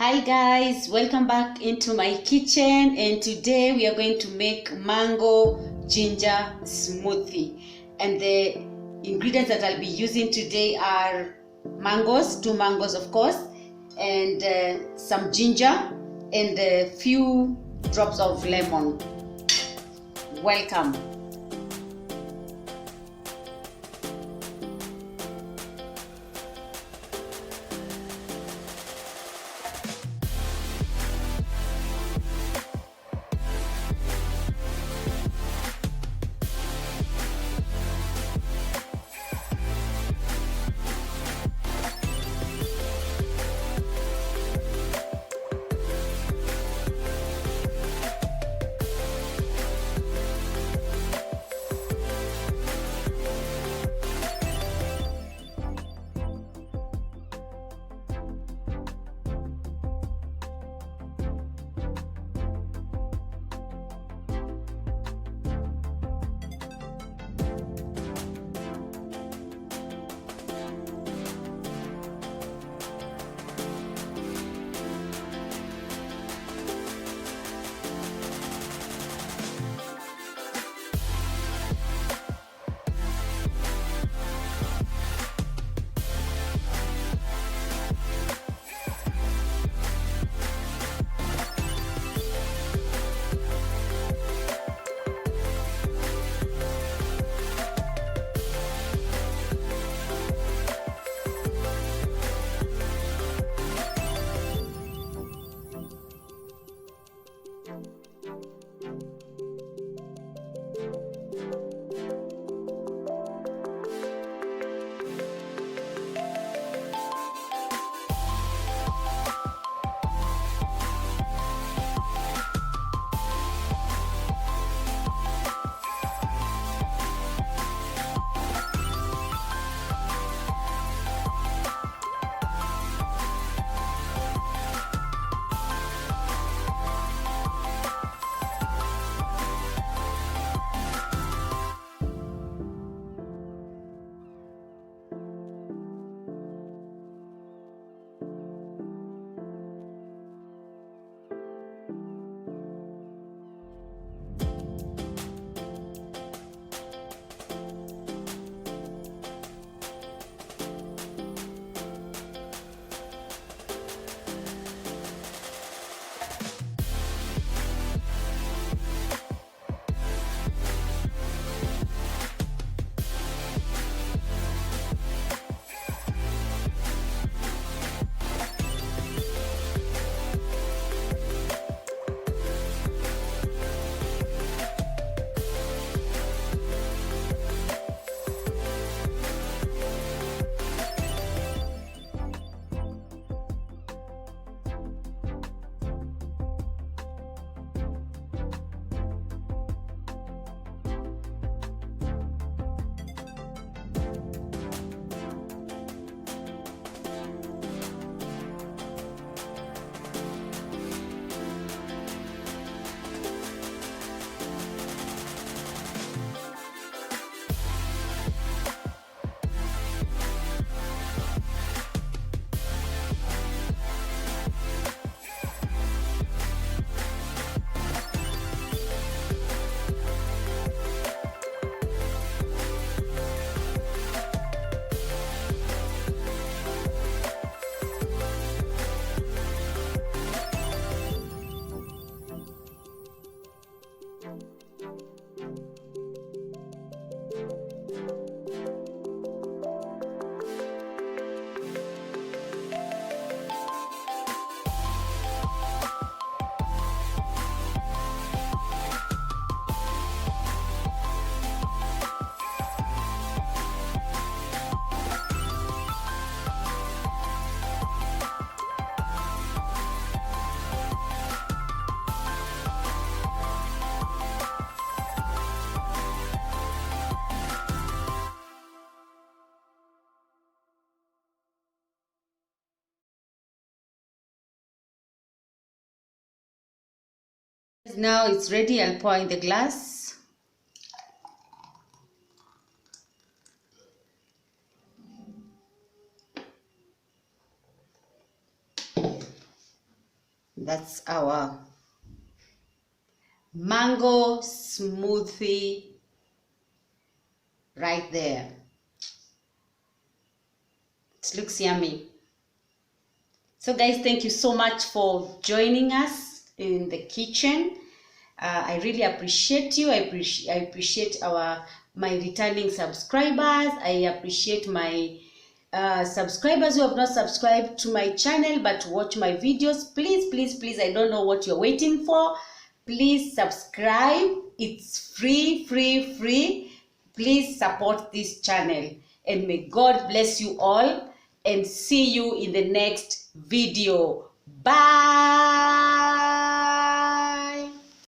Hi guys, welcome back into my kitchen, and today we are going to make mango ginger smoothie. And the ingredients that I'll be using today are mangoes, 2 mangoes of course, and some ginger and a few drops of lemon. Welcome. Now it's ready. I'll pour in the glass. That's our mango smoothie right there. It looks yummy. So guys, thank you so much for joining us in the kitchen. I really appreciate you. I appreciate my returning subscribers. I appreciate my subscribers who have not subscribed to my channel but watch my videos. Please, please, please, I don't know what you're waiting for. Please subscribe. It's free. Please support this channel, and may God bless you all, and see you in the next video. Bye.